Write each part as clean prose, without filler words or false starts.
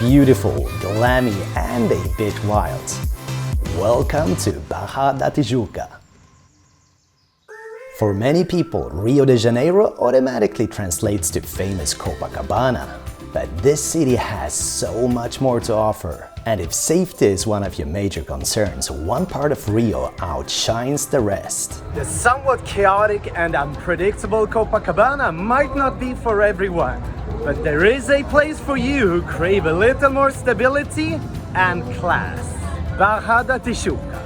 beautiful, glammy and a bit wild. Welcome to Barra da Tijuca. For many people, Rio de Janeiro automatically translates to famous Copacabana. But this city has so much more to offer. And if safety is one of your major concerns, one part of Rio outshines the rest. The somewhat chaotic and unpredictable Copacabana might not be for everyone. But there is a place for you who crave a little more stability and class. Barra da Tijuca.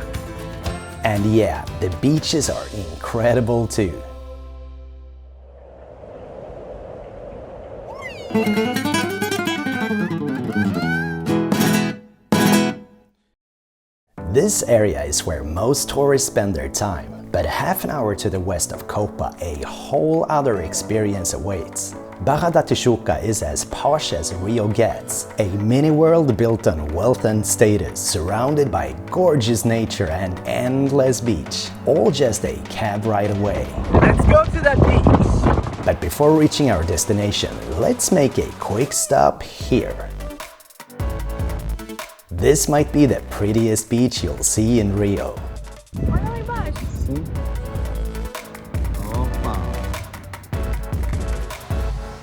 And yeah, the beaches are incredible too. This area is where most tourists spend their time, but half an hour to the west of Copa, a whole other experience awaits. Barra da Tijuca is as posh as Rio gets, a mini-world built on wealth and status, surrounded by gorgeous nature and endless beach, all just a cab ride away. Let's go to that beach! But before reaching our destination, let's make a quick stop here. This might be the prettiest beach you'll see in Rio. Olha lá embaixo. Sim. Opa.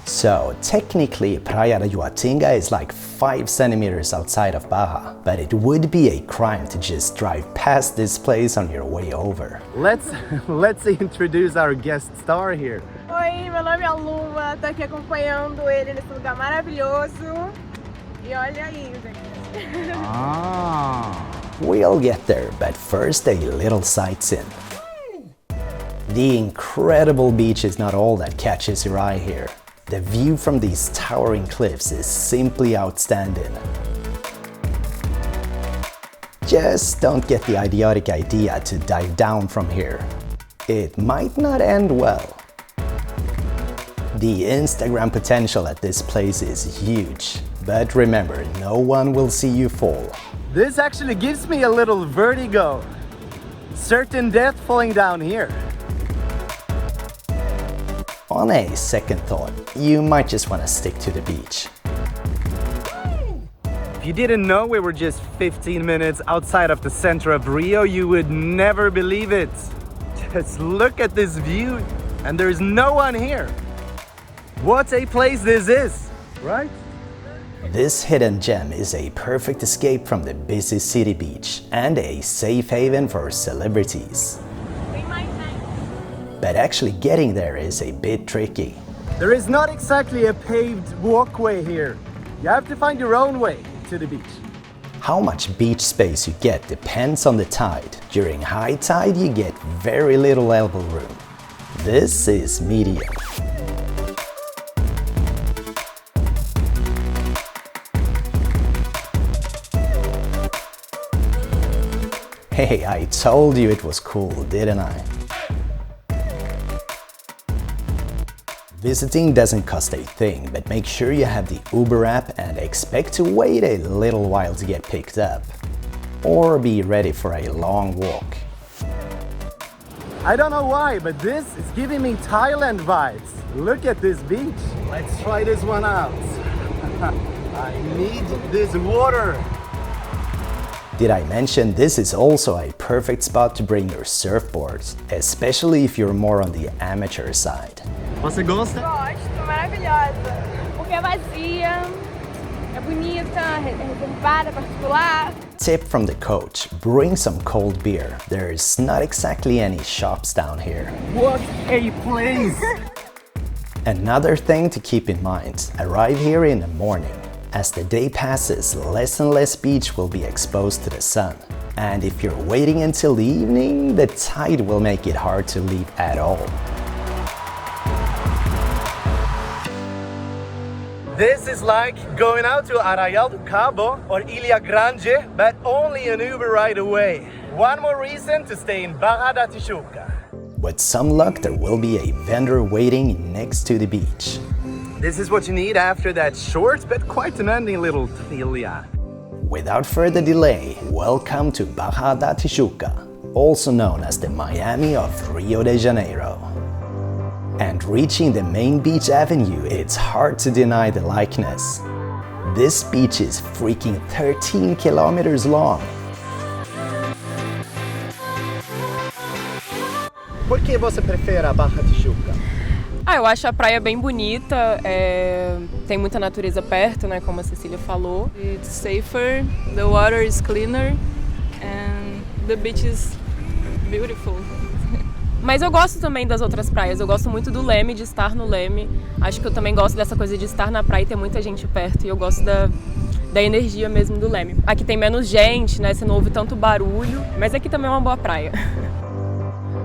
So technically, Praia da Joatinga is like 5 centimeters outside of Barra, but it would be a crime to just drive past this place on your way over. Let's introduce our guest star here. Oi, meu nome é Lua, tô aqui acompanhando ele nesse lugar maravilhoso. E olha aí, gente. We'll get there, but first a little sightseeing. The incredible beach is not all that catches your eye here. The view from these towering cliffs is simply outstanding. Just don't get the idiotic idea to dive down from here. It might not end well. The Instagram potential at this place is huge, but remember, no one will see you fall. This actually gives me a little vertigo. Certain death falling down here. On a second thought, you might just want to stick to the beach. If you didn't know we were just 15 minutes outside of the center of Rio, you would never believe it. Just look at this view, and there's no one here. What a place this is, right? This hidden gem is a perfect escape from the busy city beach and a safe haven for celebrities. But actually getting there is a bit tricky. There is not exactly a paved walkway here. You have to find your own way to the beach. How much beach space you get depends on the tide. During high tide, you get very little elbow room. This is medium. Hey, I told you it was cool, didn't I? Visiting doesn't cost a thing, but make sure you have the Uber app and expect to wait a little while to get picked up. Or be ready for a long walk. I don't know why, but this is giving me Thailand vibes. Look at this beach. Let's try this one out. I need this water. Did I mention this is also a perfect spot to bring your surfboards, especially if you're more on the amateur side. Você gosta? Gosto, maravilhosa. Porque é vazia, é bonita, reservada, particular. Tip from the coach, bring some cold beer. There's not exactly any shops down here. What a place! Another thing to keep in mind, arrive here in the morning. As the day passes, less and less beach will be exposed to the sun. And if you're waiting until the evening, the tide will make it hard to leave at all. This is like going out to Arraial do Cabo or Ilha Grande, but only an Uber ride away. One more reason to stay in Barra da Tijuca. With some luck, there will be a vendor waiting next to the beach. This is what you need after that short but quite demanding little trilha. Without further delay, welcome to Barra da Tijuca, also known as the Miami of Rio de Janeiro. And reaching the main beach avenue, it's hard to deny the likeness. This beach is freaking 13 kilometers long. Por que você prefere a Barra da Tijuca? Eu acho a praia bem bonita, tem muita natureza perto, né, como a Cecília falou. It's safer, the water is cleaner and the beach is beautiful. Mas eu gosto também das outras praias, eu gosto muito do Leme, de estar no Leme. Acho que eu também gosto dessa coisa de estar na praia e ter muita gente perto, e eu gosto da energia mesmo do Leme. Aqui tem menos gente, né, você não ouve tanto barulho, mas aqui também é uma boa praia.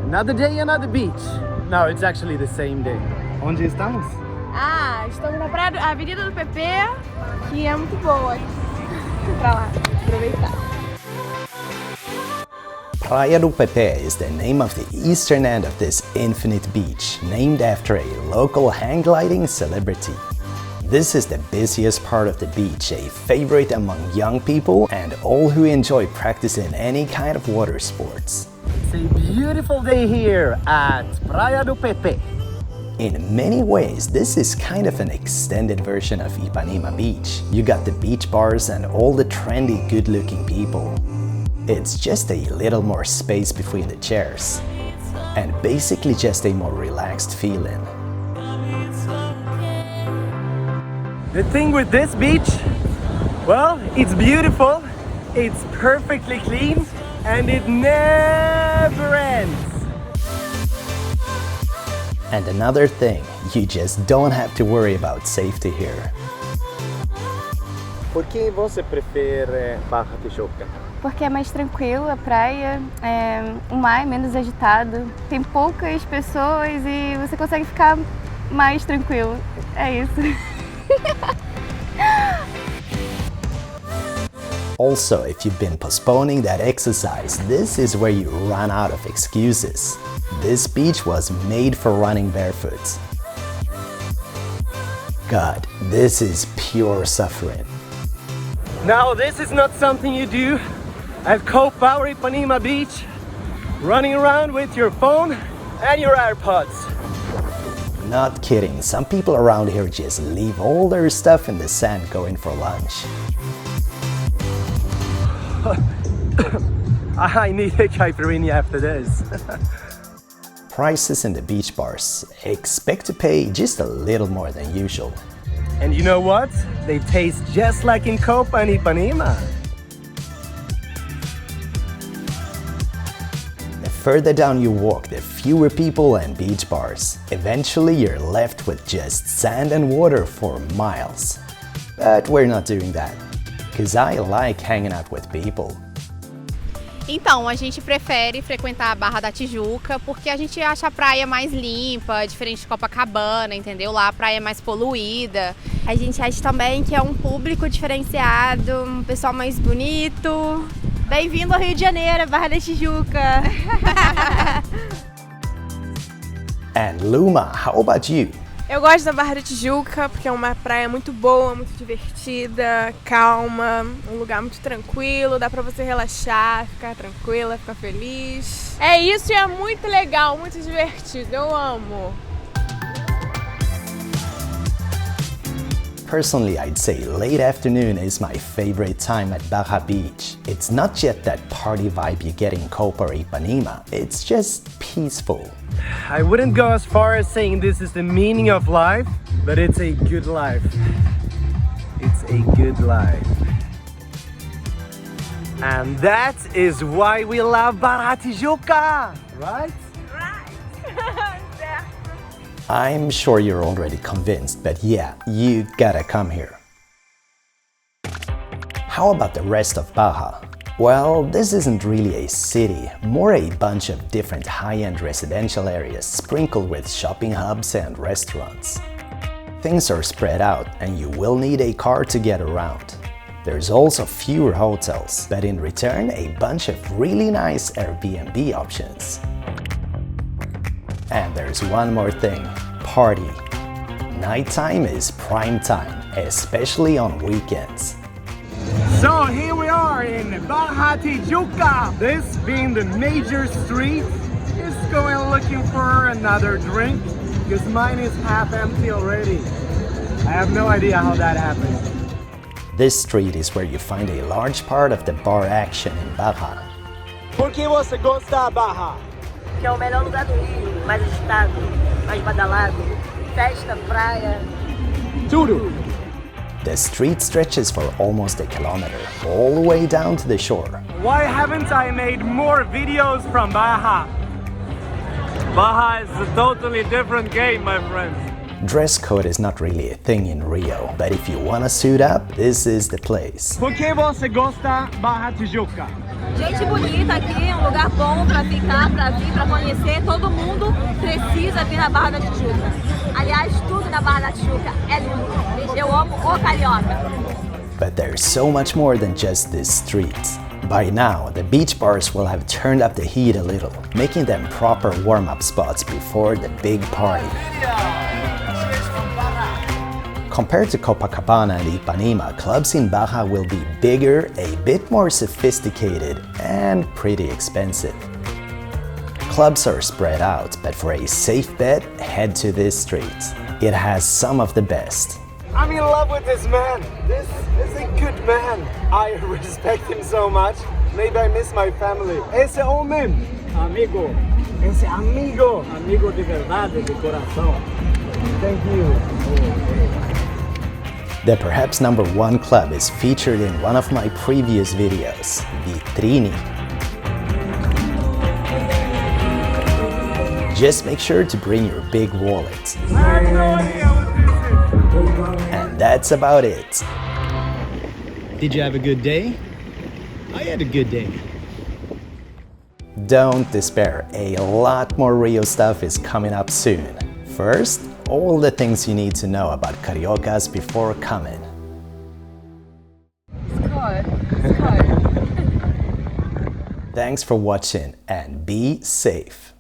Another day, another beach. No, it's actually the same day. Onde estamos? Estamos na praia, a Avenida do Pepe, que é muito boa. Pra lá, aproveitar. Praia do Pepe is the name of the eastern end of this infinite beach, named after a local hang gliding celebrity. This is the busiest part of the beach, a favorite among young people and all who enjoy practicing any kind of water sports. It's a beautiful day here at Praia do Pepe. In many ways, this is kind of an extended version of Ipanema Beach. You got the beach bars and all the trendy, good-looking people. It's just a little more space between the chairs, and basically just a more relaxed feeling. The thing with this beach, well, it's beautiful, it's perfectly clean, and it never ends. And another thing, you just don't have to worry about safety here. Por que você prefere Barra da Tijuca? Porque é mais tranquilo a praia, o mar é menos agitado, tem poucas pessoas e você consegue ficar mais tranquilo. É isso. Also, if you've been postponing that exercise, this is where you run out of excuses. This beach was made for running barefoot. God, this is pure suffering. Now, this is not something you do at Qual or Ipanema Beach, running around with your phone and your AirPods. Not kidding, some people around here just leave all their stuff in the sand going for lunch. I need a caipirinha after this. Prices in the beach bars. Expect to pay just a little more than usual. And you know what? They taste just like in Copa and Ipanema. The further down you walk, the fewer people and beach bars. Eventually, you're left with just sand and water for miles. But we're not doing that, because I like hanging out with people. Então, a gente prefere frequentar a Barra da Tijuca porque a gente acha a praia mais limpa, diferente de Copacabana, entendeu? Lá a praia é mais poluída. A gente acha também que é um público diferenciado, um pessoal mais bonito. Bem-vindo ao Rio de Janeiro, Barra da Tijuca! And Luma, how about you? Eu gosto da Barra da Tijuca porque é uma praia muito boa, muito divertida, calma, um lugar muito tranquilo, dá pra você relaxar, ficar tranquila, ficar feliz. É isso e é muito legal, muito divertido, eu amo. Personally, I'd say late afternoon is my favorite time at Barra Beach. It's not yet that party vibe you get in Copa or Ipanema, it's just peaceful. I wouldn't go as far as saying this is the meaning of life, but it's a good life. It's a good life. And that is why we love Barra da Tijuca, right? I'm sure you're already convinced, but yeah, you gotta come here. How about the rest of Baja? Well, this isn't really a city, more a bunch of different high-end residential areas sprinkled with shopping hubs and restaurants. Things are spread out and you will need a car to get around. There's also fewer hotels, but in return a bunch of really nice Airbnb options. And there's one more thing, party. Nighttime is prime time, especially on weekends. So here we are in Barra da Tijuca. This being the major street, just going looking for another drink because mine is half empty already. I have no idea how that happened. This street is where you find a large part of the bar action in Barra. Por que você gosta da Barra? Que é o melhor lugar do Rio, mais agitado, mais badalado, festa, praia. Tudo. The street stretches for almost a kilometer, all the way down to the shore. Why haven't I made more videos from Baja? Baja is a totally different game, my friends. Dress code is not really a thing in Rio, but if you want to suit up, this is the place. Por que você gosta Barra da Tijuca? Gente bonita aqui, um lugar bom pra ficar, pra vir, pra conhecer. Todo mundo precisa vir na Barra da Tijuca. Aliás, tudo na Barra da Tijuca é lindo. Eu amo o carioca. But there's so much more than just this street. By now, the beach bars will have turned up the heat a little, making them proper warm-up spots before the big party. Compared to Copacabana and Ipanema, clubs in Baja will be bigger, a bit more sophisticated, and pretty expensive. Clubs are spread out, but for a safe bet, head to this street. It has some of the best. I'm in love with this man. This is a good man. I respect him so much. Maybe I miss my family. Esse homem, amigo. Esse amigo. Amigo de verdade, de coração. Thank you. The perhaps #1 club is featured in one of my previous videos, Vitrinni. Just make sure to bring your big wallet. And that's about it. Did you have a good day? I had a good day. Don't despair, a lot more Rio stuff is coming up soon. First, all the things you need to know about cariocas before coming. Thanks for watching and be safe.